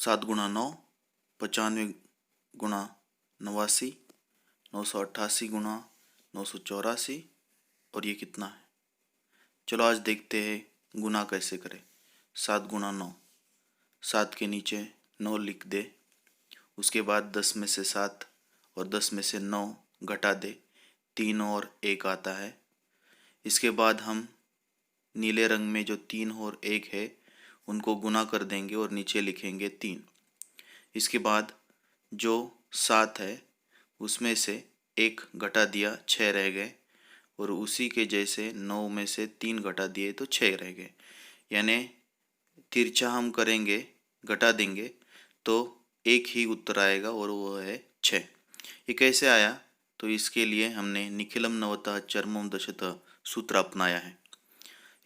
7 × 9 95 × 89, 988 × 984। और ये कितना है? चलो आज देखते हैं गुना कैसे करें। 7 × 9, 7 के नीचे 9 लिख दे, उसके बाद 10 में से 7 और 10 में से 9 घटा दे, 3 और 1 आता है। इसके बाद हम नीले रंग में जो 3 और 1 है उनको गुना कर देंगे और नीचे लिखेंगे 3। इसके बाद जो 7 है उसमें से 1 घटा दिया, 6 रह गए, और उसी के जैसे 9 में से 3 घटा दिए तो 6 रह गए। यानी तिरछा हम करेंगे, घटा देंगे तो एक ही उत्तर आएगा और वो है 6। ये कैसे आया? तो इसके लिए हमने निखिलम नवतः चरमम दशतः सूत्र अपनाया है।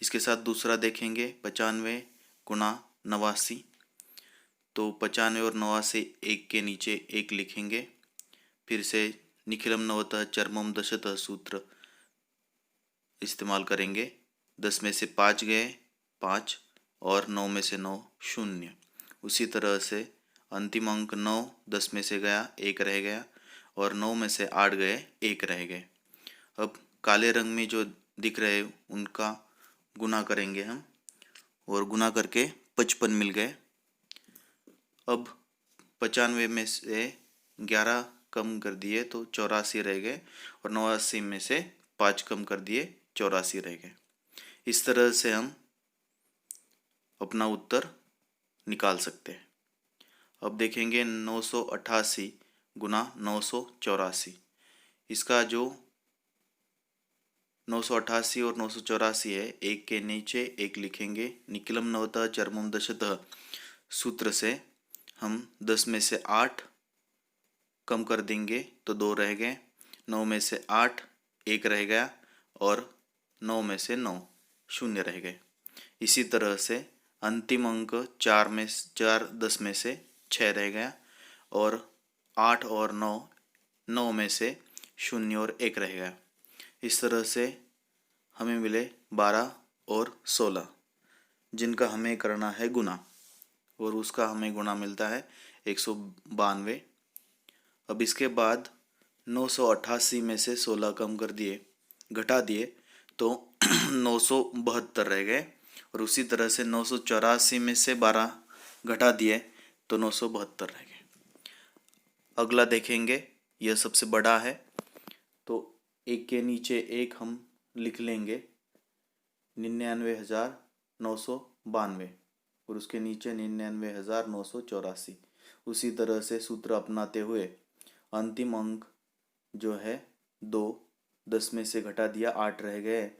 इसके साथ दूसरा देखेंगे 95 × 89। तो 95 और 89 1 के नीचे 1 लिखेंगे, फिर से निखिलम नवतः चरमम दशतः सूत्र इस्तेमाल करेंगे। 10 में से 5 गए 5, और 9 में से 9 0। उसी तरह से अंतिम अंक 9, 10 में से गया 1 रह गया, और 9 में से 8 गए 1 रह गए। अब काले रंग में जो दिख रहे उनका गुना करेंगे हम, और गुना करके 55 मिल गए। अब 95 में से 11 कम कर दिए तो 84 रह गए, और 89 में से 5 कम कर दिए 84 रह गए। इस तरह से हम अपना उत्तर निकाल सकते हैं। अब देखेंगे 988 × 984। इसका जो 988 और 984 है, 1 के नीचे 1 लिखेंगे। निखिलम नवतः चरमम दशतः सूत्र से हम 10 में से 8 कम कर देंगे तो 2 रह गए, 9 में से 8 1 रह गया, और 9 में से 9 0 रह गए। इसी तरह से अंतिम अंक 4 10 में से 6 रह गया, और 8 और 9 में से 0 और 1 रह गया। इस तरह से हमें मिले 12 और 16, जिनका हमें करना है गुना, और उसका हमें गुना मिलता है 192। अब इसके बाद 988 में से 16 कम कर दिए, घटा दिए तो 972 रह गए, और उसी तरह से 984 में से 12 घटा दिए तो 972 रह गए। अगला देखेंगे, यह सबसे बड़ा है तो 1 के नीचे 1 हम लिख लेंगे, 99,992, और उसके नीचे 99,984। उसी तरह से सूत्र अपनाते हुए अंतिम अंक जो है 2, 10 में से घटा दिया 8 रह गए,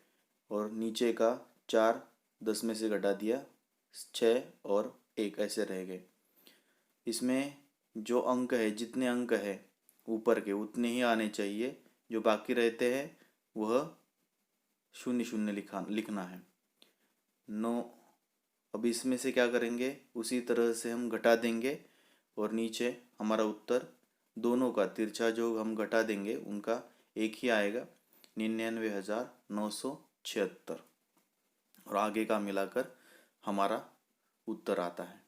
और नीचे का 4 10 में से घटा दिया 6 और 1 ऐसे रह गए। इसमें जो अंक है, जितने अंक है ऊपर के उतने ही आने चाहिए, जो बाकी रहते हैं वह 0 0 लिखना है। 9। अब इसमें से क्या करेंगे, उसी तरह से हम घटा देंगे, और नीचे हमारा उत्तर दोनों का तिरछा जो हम घटा देंगे उनका एक ही आएगा, 99,976, और आगे का मिलाकर हमारा उत्तर आता है।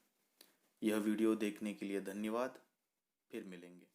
यह वीडियो देखने के लिए धन्यवाद। फिर मिलेंगे।